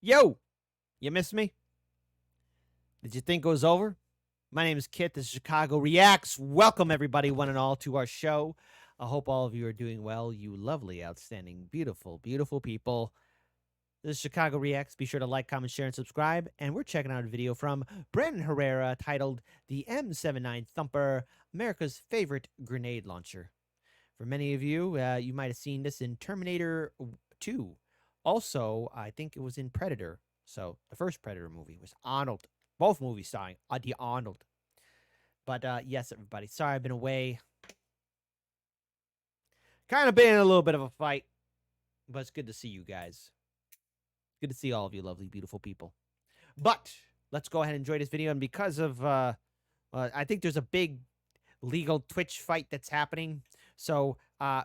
Yo, you missed me? Did you think it was over? My name is Kit. This is Chicago Reacts. Welcome, everybody, one and all, to our show. I hope all of you are doing well, you lovely, outstanding, beautiful, beautiful people. This is Chicago Reacts. Be sure to like, comment, share, and subscribe. And we're checking out a video from Brandon Herrera titled The M79 Thumper, America's Favorite Grenade Launcher. For many of you, you might have seen this in Terminator 2. Also, I think it was in Predator. So the first Predator movie was Arnold. Both movies starring the Arnold. But yes, everybody. Sorry I've been away. Kind of been in a little bit of a fight. But it's good to see you guys. Good to see all of you lovely, beautiful people. But let's go ahead and enjoy this video. And because of, I think there's a big legal Twitch fight that's happening. So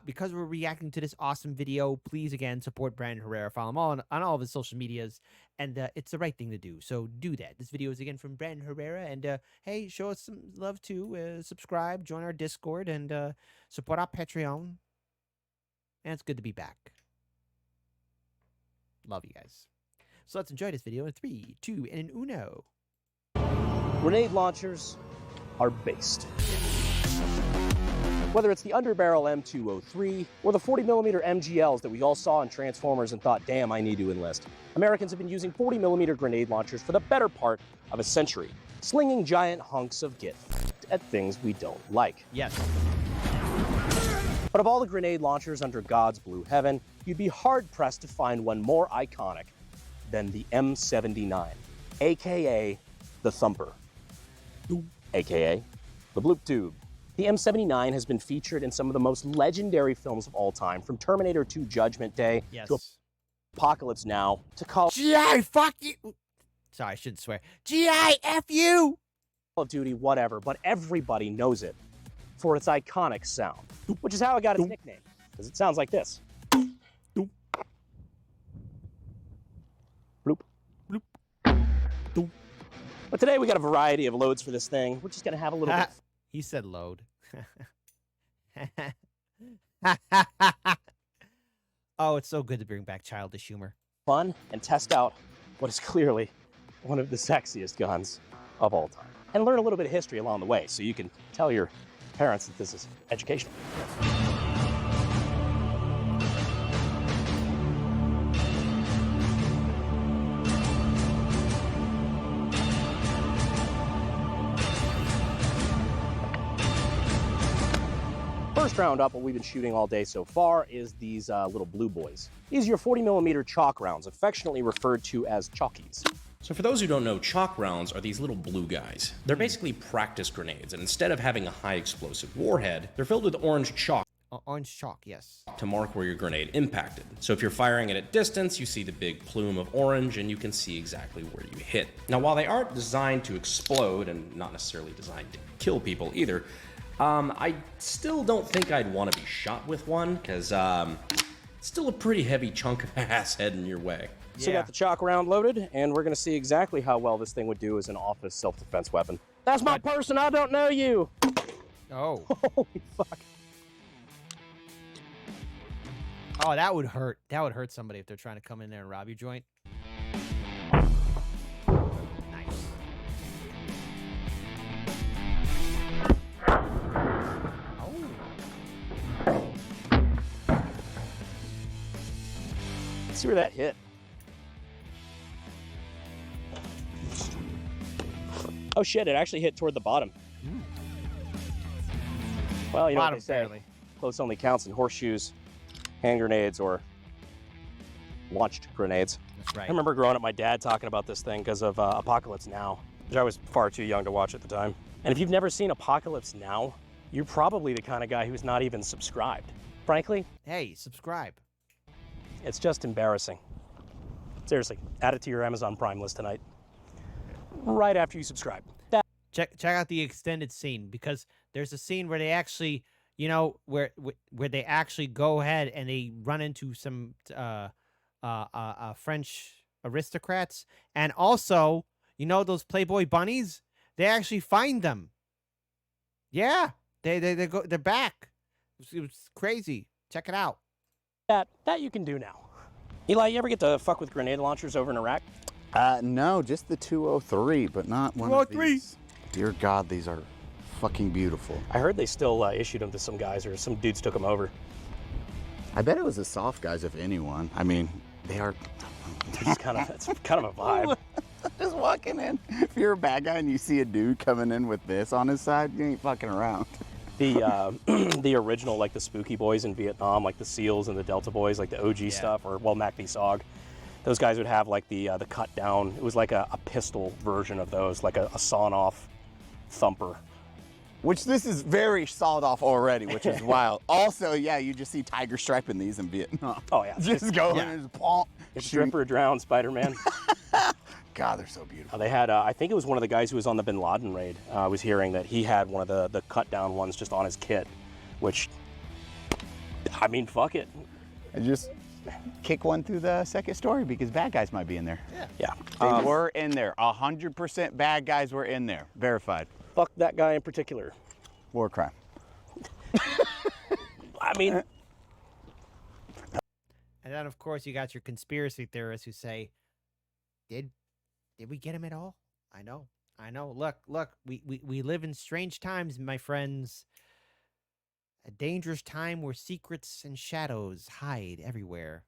because we're reacting to this awesome video, please, again, support Brandon Herrera. Follow him on all of his social medias. And it's the right thing to do. So do that. This video is, again, from Brandon Herrera. And, hey, show us some love, too. Subscribe, join our Discord, and support our Patreon. And it's good to be back. Love you guys. So let's enjoy this video in 3, 2, and an uno. Grenade launchers are based. Whether it's the underbarrel M203 or the 40mm MGLs that we all saw in Transformers and thought, damn, I need to enlist, Americans have been using 40mm grenade launchers for the better part of a century, slinging giant hunks of get at things we don't like. Yes. But of all the grenade launchers under God's blue heaven, you'd be hard-pressed to find one more iconic than the M79, aka the Thumper, aka the Bloop Tube. The M79 has been featured in some of the most legendary films of all time, from Terminator 2 Judgment Day to Apocalypse Now to Call fuck you. Sorry, I shouldn't swear. G-I-F-U. of Duty, whatever, but everybody knows it for its iconic sound, which is how it got its nickname, because it sounds like this. Bloop. Bloop. Bloop. But today we got a variety of loads for this thing. We're just going to have a little bit. He said load. Oh, it's so good to bring back childish humor. Fun and test out what is clearly one of the sexiest guns of all time. And learn a little bit of history along the way so you can tell your parents that this is educational. First round up, what we've been shooting all day so far is these little blue boys. These are your 40mm chalk rounds, affectionately referred to as chalkies. So for those who don't know, chalk rounds are these little blue guys. They're basically practice grenades, and instead of having a high explosive warhead, they're filled with orange chalk. Orange chalk, yes. To mark where your grenade impacted. So if you're firing it at distance, you see the big plume of orange, and you can see exactly where you hit. Now, while they aren't designed to explode, and not necessarily designed to kill people either, I still don't think I'd want to be shot with one, because it's still a pretty heavy chunk of ass heading your way. So we got the chalk round loaded, and we're going to see exactly how well this thing would do as an office self-defense weapon. That's my person, I don't know you! Oh. Holy fuck. Oh, that would hurt. That would hurt somebody if they're trying to come in there and rob your joint. Nice. Let's see where that hit. Oh shit, it actually hit toward the bottom. Well, you know what they say, close only counts in horseshoes, hand grenades, or launched grenades. That's right. I remember growing up my dad talking about this thing because of Apocalypse Now, which I was far too young to watch at the time. And if you've never seen Apocalypse Now, you're probably the kind of guy who's not even subscribed. Frankly, hey, subscribe. it's just embarrassing. Seriously, add it to your Amazon Prime list tonight. Right after you subscribe. Check out the extended scene, because there's a scene where they actually, you know, where they actually go ahead and they run into some French aristocrats, and also, you know, those Playboy bunnies, they actually find them. Yeah, they're back. It was crazy. Check it out. That you can do now. Eli, you ever get to fuck with grenade launchers over in Iraq? No, just the 203, but not one of these. Dear God, these are fucking beautiful. I heard they still issued them to some guys, or some dudes took them over. I bet it was the soft guys, if anyone. I mean, they are. It's kind of a vibe. Just walking in. If you're a bad guy and you see a dude coming in with this on his side, you ain't fucking around. The original, like the Spooky Boys in Vietnam, like the SEALs and the Delta Boys, like the OG stuff, or well, MACV-SOG. Those guys would have like the cut down. It was like a pistol version of those, like a sawn off Thumper. Which this is very sawed off already, which is wild. Also, yeah, you just see Tiger striping these in Vietnam. Oh yeah, just go and just palm. It's drip or drown, Spider-Man. God, they're so beautiful. They had, I think it was one of the guys who was on the Bin Laden raid. I was hearing that he had one of the cut down ones just on his kit, which, I mean, fuck it. And just kick one through the second story because bad guys might be in there. Yeah. They were in there. 100% bad guys were in there. Verified. Fuck that guy in particular. War crime. I mean. And then, of course, you got your conspiracy theorists who say, did we get him at all? I know. Look, we live in strange times, my friends. A dangerous time where secrets and shadows hide everywhere.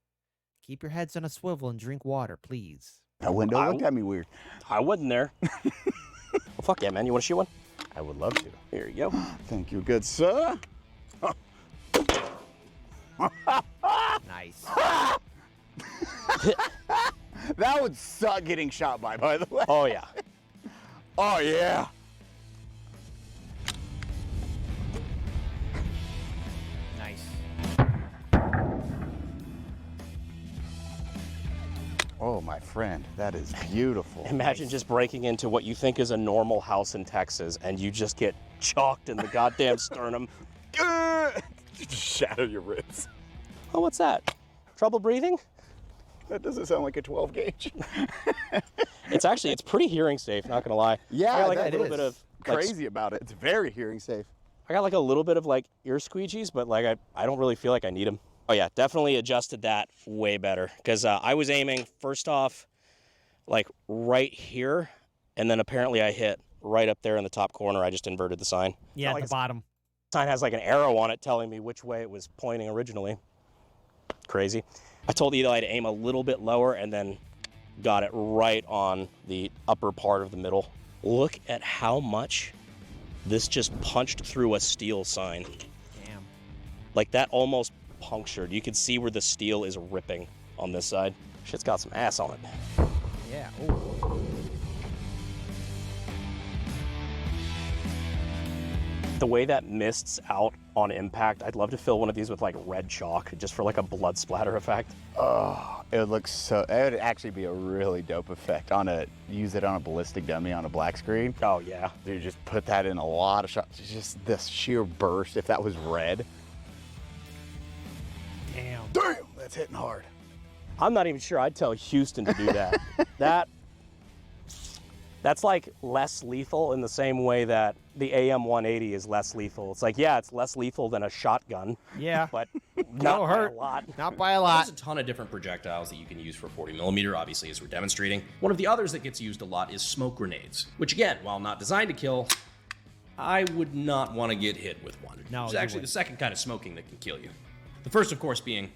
Keep your heads on a swivel and drink water, please. That window looked at me weird. I wasn't there. Well, fuck yeah, man. You want to shoot one? I would love to. Here you go. Thank you, good sir. Nice. That would suck getting shot by the way. Oh, yeah. Oh, yeah. Nice. Oh, my friend, that is beautiful. Imagine just breaking into what you think is a normal house in Texas and you just get chalked in the goddamn sternum. Shatter your ribs. Oh, what's that? Trouble breathing? That doesn't sound like a 12 gauge. It's pretty hearing safe, not gonna lie. Yeah, I got like that a little is bit of crazy about it. It's very hearing safe. I got like a little bit of like ear squeegees, but like I don't really feel like I need them. Oh yeah, definitely adjusted that way better because I was aiming first off like right here, and then apparently I hit right up there in the top corner. I just inverted the sign. Yeah, at like the bottom. Sign has like an arrow on it telling me which way it was pointing originally. Crazy. I told Eli to aim a little bit lower and then got it right on the upper part of the middle. Look at how much this just punched through a steel sign. Damn. Like that almost punctured. You can see where the steel is ripping on this side. Shit's got some ass on it. Yeah. Ooh. The way that mists out on impact, I'd love to fill one of these with like red chalk just for like a blood splatter effect. Oh, it would look so, it would actually be a really dope effect use it on a ballistic dummy on a black screen. Oh yeah. Dude, just put that in a lot of shots. Just this sheer burst, if that was red. Damn. Damn, that's hitting hard. I'm not even sure I'd tell Houston to do that. That's like less lethal in the same way that the AM-180 is less lethal. It's like, yeah, it's less lethal than a shotgun. Yeah. But not by hurt. a lot. Not by a lot. There's a ton of different projectiles that you can use for 40 millimeter, obviously, as we're demonstrating. One of the others that gets used a lot is smoke grenades, which again, while not designed to kill, I would not want to get hit with one. No, It's you actually wouldn't. the second kind of smoking that can kill you. The first, of course, being,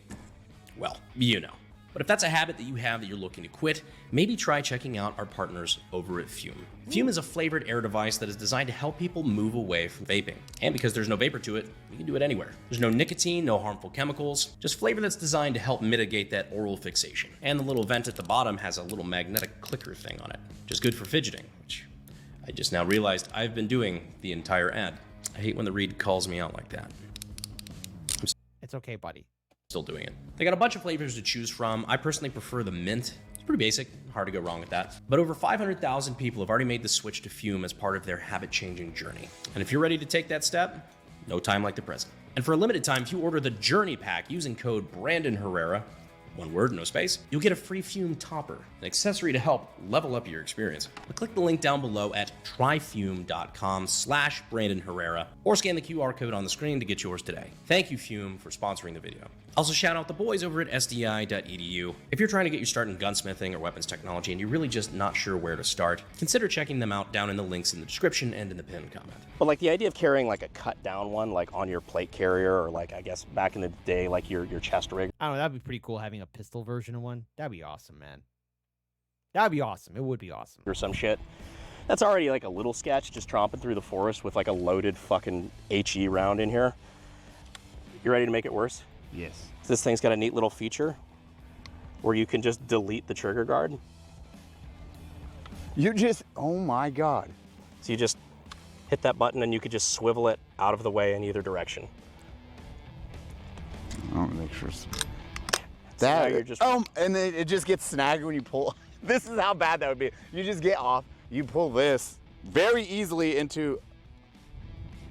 well, you know. But if that's a habit that you have that you're looking to quit, maybe try checking out our partners over at Fume. Fume is a flavored air device that is designed to help people move away from vaping. And because there's no vapor to it, you can do it anywhere. There's no nicotine, no harmful chemicals, just flavor that's designed to help mitigate that oral fixation. And the little vent at the bottom has a little magnetic clicker thing on it, which is good for fidgeting, which I just now realized I've been doing the entire ad. I hate when the read calls me out like that. It's okay, buddy. Still doing it. They got a bunch of flavors to choose from. I personally prefer the mint. It's pretty basic, hard to go wrong with that. But over 500,000 people have already made the switch to Fume as part of their habit-changing journey. And if you're ready to take that step, no time like the present. And for a limited time, if you order the Journey Pack using code Brandon Herrera, one word, no space, you'll get a free fume topper, an accessory to help level up your experience. But click the link down below at tryfume.com/Brandon Herrera or scan the QR code on the screen to get yours today. Thank you, Fume, for sponsoring the video. Also, shout out the boys over at sdi.edu. If you're trying to get your start in gunsmithing or weapons technology and you're really just not sure where to start, consider checking them out down in the links in the description and in the pinned comment. But like the idea of carrying like a cut down one, like on your plate carrier, or like I guess back in the day, like your chest rig. I don't know. That'd be pretty cool having a pistol version of one. That'd be awesome, man. That'd be awesome. It would be awesome. Or some shit. That's already like a little sketch, just tromping through the forest with like a loaded fucking HE round in here. You ready to make it worse? Yes. This thing's got a neat little feature where you can just delete the trigger guard. You just, oh my God. So you just hit that button and you could just swivel it out of the way in either direction. I'll make sure. So now you're just... and then it just gets snagged when you pull. This is how bad that would be. You just get off, you pull this very easily into,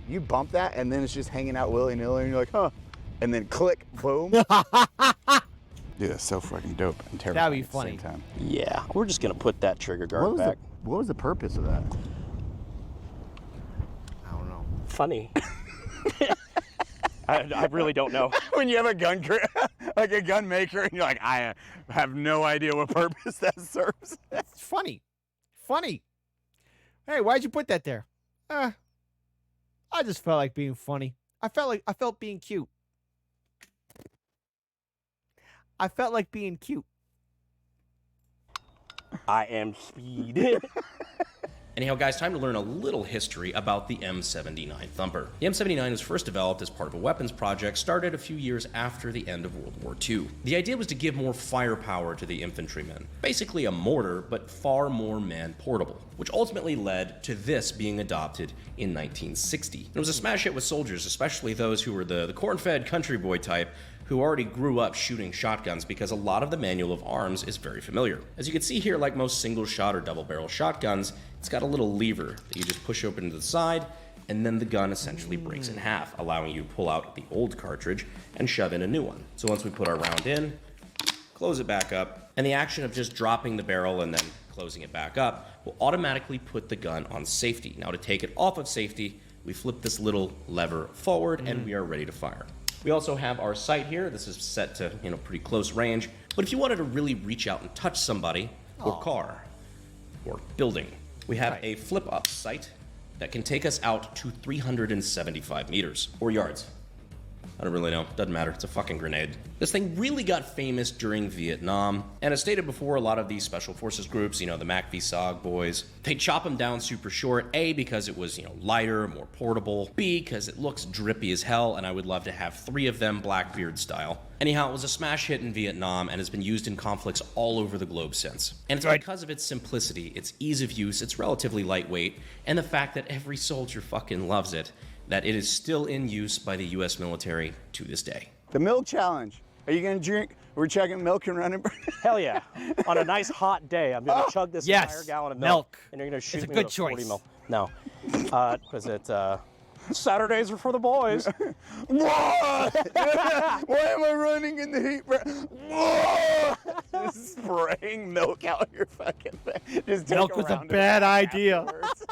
you bump that and then it's just hanging out willy-nilly and you're like, huh. And then click, boom. Dude, that's so fucking dope and terrifying. That'd be funny. At the same time. Yeah, we're just gonna put that trigger guard back. What was the purpose of that? I don't know. Funny. I really don't know. When you have a gun, like a gun maker, and you're like, I have no idea what purpose that serves. It's funny. Funny. Hey, why'd you put that there? I just felt like being funny. I felt being cute. I felt like being cute. I am speed. Anyhow, guys, time to learn a little history about the M79 Thumper. The M79 was first developed as part of a weapons project started a few years after the end of World War II. The idea was to give more firepower to the infantrymen, basically a mortar, but far more man-portable, which ultimately led to this being adopted in 1960. It was a smash hit with soldiers, especially those who were the corn-fed country boy type, who already grew up shooting shotguns because a lot of the manual of arms is very familiar. As you can see here, like most single shot or double barrel shotguns, it's got a little lever that you just push open to the side, and then the gun essentially breaks in half, allowing you to pull out the old cartridge and shove in a new one. So once we put our round in, close it back up, and the action of just dropping the barrel and then closing it back up will automatically put the gun on safety. Now to take it off of safety, we flip this little lever forward and we are ready to fire. We also have our sight here. This is set to, pretty close range. But if you wanted to really reach out and touch somebody, or car, or building, we have a flip-up sight that can take us out to 375 meters, or yards. I don't really know. Doesn't matter. It's a fucking grenade. This thing really got famous during Vietnam, and as stated before, a lot of these special forces groups, the MACV-SOG boys, they chop them down super short, A, because it was, lighter, more portable, B, because it looks drippy as hell, and I would love to have 3 of them Blackbeard style. Anyhow, it was a smash hit in Vietnam and has been used in conflicts all over the globe since. And it's because of its simplicity, its ease of use, it's relatively lightweight, and the fact that every soldier fucking loves it, that it is still in use by the U.S. military to this day. The milk challenge. Are you gonna drink? We're chugging milk and running. Hell yeah. On a nice hot day, I'm gonna chug this entire gallon of milk. And you're gonna shoot It's a me good with a 40 choice. mil. No. Was it, Saturdays are for the boys. Why am I running in the heat? Just spraying milk out your fucking thing. Just take Milk was a round of bad it idea. afterwards.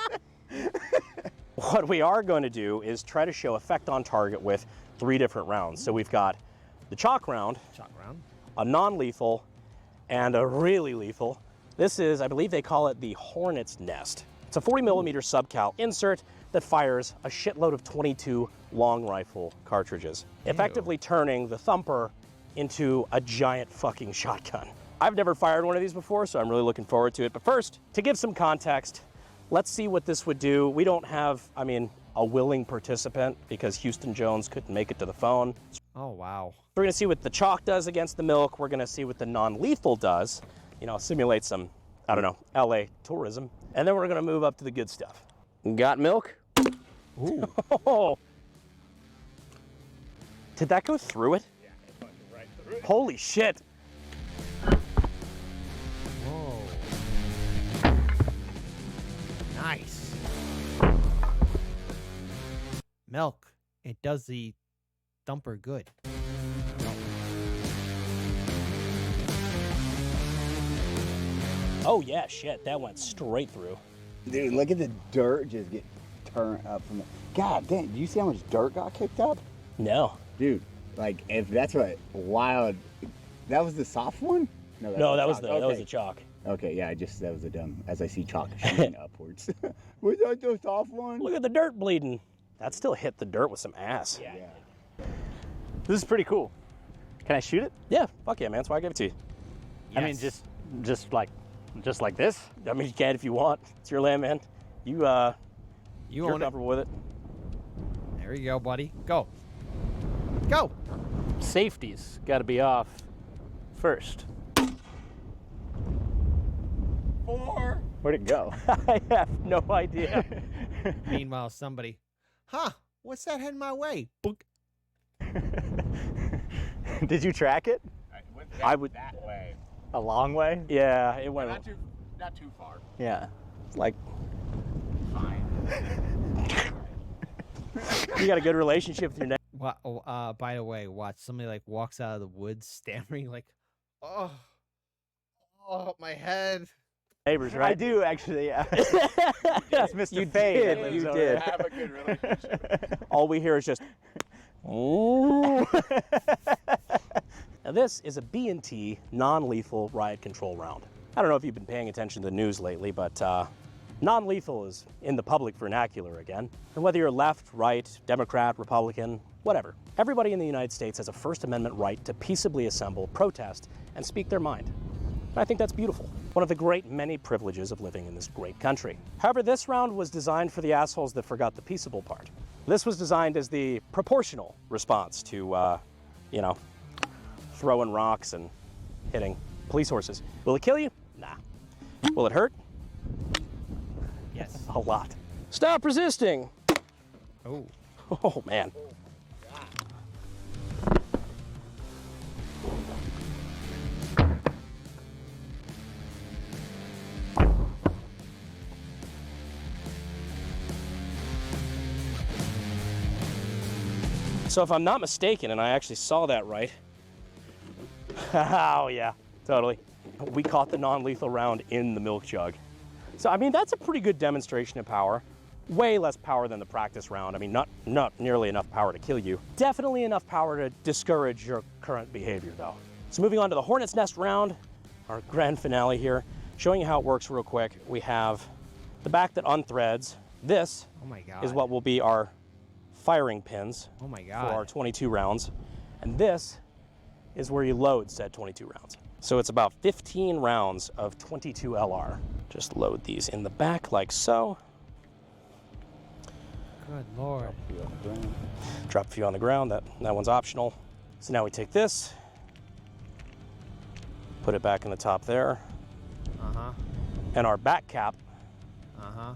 What we are going to do is try to show effect on target with 3 different rounds. So we've got the chalk round, a non-lethal, and a really lethal. This is, I believe they call it the Hornets Nest. It's a 40mm subcal insert that fires a shitload of 22 long rifle cartridges, effectively turning the Thumper into a giant fucking shotgun. I've never fired one of these before, so I'm really looking forward to it. But first, to give some context, let's see what this would do. We don't have, a willing participant because Houston Jones couldn't make it to the phone. Oh, wow. We're gonna see what the chalk does against the milk. We're gonna see what the non-lethal does. Simulate some, LA tourism. And then we're gonna move up to the good stuff. Got milk? Ooh. Oh. Did that go through it? Yeah, it fucking right through it. Holy shit. Whoa. Nice. Milk. It does the Thumper good. Oh yeah, shit, that went straight through. Dude, look at the dirt just get turned up from it. God damn, do you see how much dirt got kicked up? No. Dude, like if that's what wild, that was the soft one? No, that was chalk. that was the chalk. Okay, yeah, that was a dumb, as I see chalk shooting upwards. Was that the soft one? Look at the dirt bleeding. That still hit the dirt with some ass. Yeah. This is pretty cool. Can I shoot it? Yeah, fuck yeah, man. That's why I gave it to you. I mean, Yes. just like this. I mean, you can if you want. It's your land, man. You You're own it. comfortable with it. There you go, buddy. Go. Go. Safety's got to be off first. 4. Where'd it go? I have no idea. Meanwhile, somebody, what's that heading my way? Boink. Did you track it? I would. that way. A long way? Yeah, it went Not too far. Yeah. like. Fine. You got a good relationship with your neighbor. By the way, watch somebody like walks out of the woods stammering like, oh, my head. Neighbors, I right? do actually. Yeah. That's Mr. You Fay that did, lives you over did. there. Have a good relationship. All we hear is just. Now this is a B&T non-lethal riot control round. I don't know if you've been paying attention to the news lately, but non-lethal is in the public vernacular again. And whether you're left, right, Democrat, Republican, whatever, everybody in the United States has a First Amendment right to peaceably assemble, protest, and speak their mind. And I think that's beautiful. One of the great many privileges of living in this great country. However, this round was designed for the assholes that forgot the peaceable part. This was designed as the proportional response to, throwing rocks and hitting police horses. Will it kill you? Nah. Will it hurt? Yes. A lot. Stop resisting. Oh. Oh, man. So if I'm not mistaken, and I actually saw that right. Oh yeah, totally. We caught the non-lethal round in the milk jug. So I mean, that's a pretty good demonstration of power. Way less power than the practice round. I mean, not nearly enough power to kill you. Definitely enough power to discourage your current behavior though. So moving on to the Hornets Nest round, our grand finale here. Showing you how it works real quick. We have the back that unthreads. This Oh my God. is what will be our firing pins Oh my for God. our 22 rounds. And this is where you load said 22 rounds. So it's about 15 rounds of 22 LR. Just load these in the back like so. Good Lord. Drop a few on the ground, that one's optional. So now we take this, put it back in the top there, Uh-huh. and our back cap Uh-huh.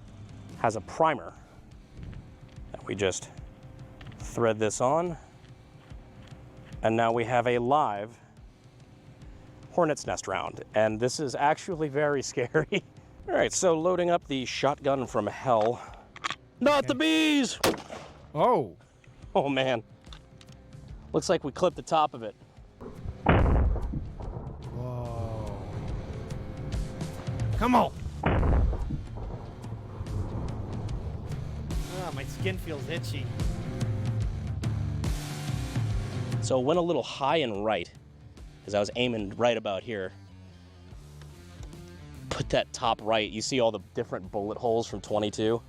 has a primer that we just thread this on, and now we have a live Hornets Nest round, and this is actually very scary. All right, so loading up the shotgun from hell. Not the bees! Oh. Oh man. Looks like we clipped the top of it. Whoa. Come on. My skin feels itchy. So it went a little high and right, because I was aiming right about here. Put that top right, you see all the different bullet holes from 22?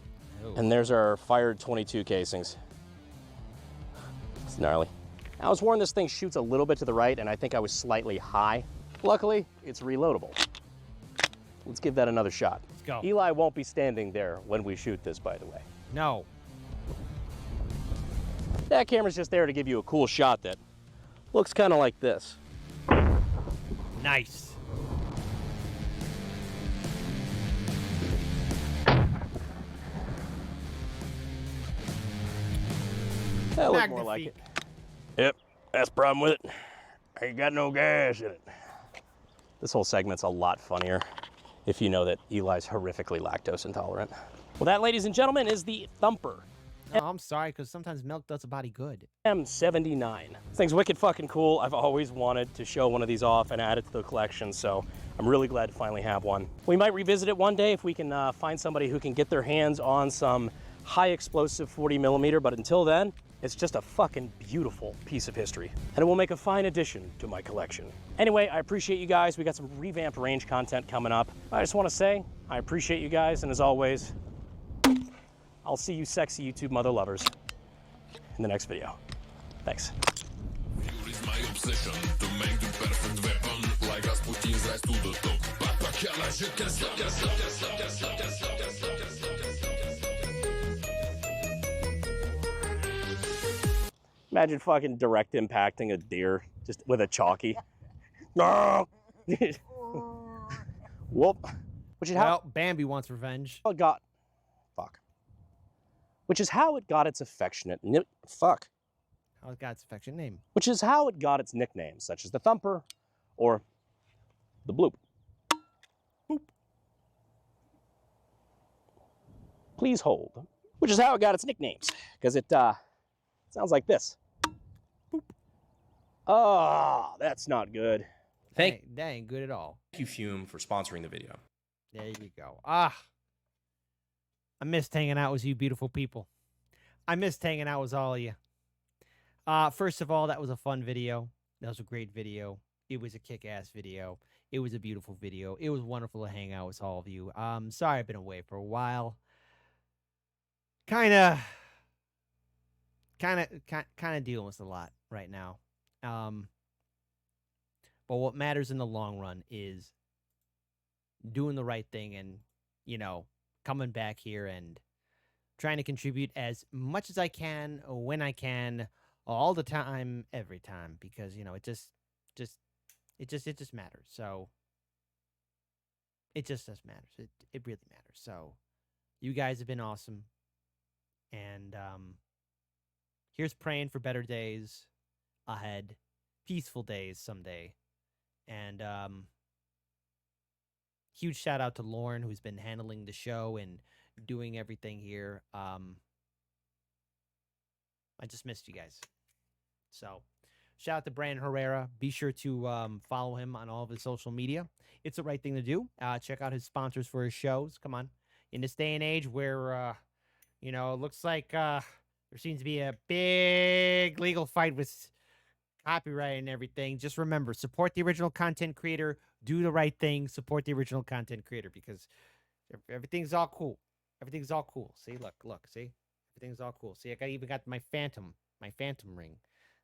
Oh. And there's our fired 22 casings. It's gnarly. I was warned this thing shoots a little bit to the right, and I think I was slightly high. Luckily, it's reloadable. Let's give that another shot. Let's go. Eli won't be standing there when we shoot this, by the way. No. That camera's just there to give you a cool shot that looks kind of like this. Nice. That looked more like it. Yep, that's the problem with it. Ain't got no gas in it. This whole segment's a lot funnier if you know that Eli's horrifically lactose intolerant. Well, that, ladies and gentlemen, is the Thumper. No, I'm sorry, because sometimes milk does a body good. M79. This thing's wicked fucking cool. I've always wanted to show one of these off and add it to the collection, so I'm really glad to finally have one. We might revisit it one day if we can find somebody who can get their hands on some high explosive 40mm, but until then, it's just a fucking beautiful piece of history, and it will make a fine addition to my collection. Anyway, I appreciate you guys. We got some revamped range content coming up. I just want to say, I appreciate you guys, and as always, I'll see you sexy YouTube mother lovers in the next video. Thanks. Fuel is my obsession to make the perfect weapon. Like Rasputin's rise to the top. Papa, je can't stop. Imagine fucking direct impacting a deer just with a chalky. No. Whoop. Which is how Well, Bambi wants revenge. it got. Fuck. Which is how it got its affectionate. Fuck. Oh, God's affection name. Which is how it got its nicknames, such as the Thumper or the Bloop. Boop. Please hold. Which is how it got its nicknames, because it sounds like this. Boop. Oh, that's not good. That ain't good at all. Thank you, Fume, for sponsoring the video. There you go. I missed hanging out with you beautiful people. I missed hanging out with all of you. First of all, that was a fun video. That was a great video. It was a kick-ass video. It was a beautiful video. It was wonderful to hang out with all of you. Sorry I've been away for a while. Kind of dealing with a lot right now. But what matters in the long run is doing the right thing and, coming back here and trying to contribute as much as I can, when I can, all the time, every time, because, it just matters. So it just does matters. It really matters. So you guys have been awesome. And here's praying for better days ahead, peaceful days someday. And huge shout out to Lauren, who's been handling the show and doing everything here. I just missed you guys. So shout out to Brandon Herrera. Be sure to follow him on all of his social media. It's the right thing to do. Check out his sponsors for his shows. Come on. In this day and age where, it looks like there seems to be a big legal fight with copyright and everything. Just remember, support the original content creator. Do the right thing. Support the original content creator because everything's all cool. Everything's all cool. See, look, see? Everything's all cool. See, I even got my phantom ring.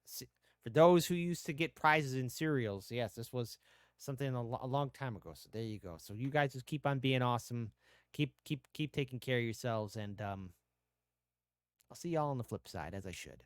See, for those who used to get prizes in cereals, yes, this was something a long time ago. So there you go. So you guys just keep on being awesome. Keep taking care of yourselves, and I'll see y'all on the flip side, as I should.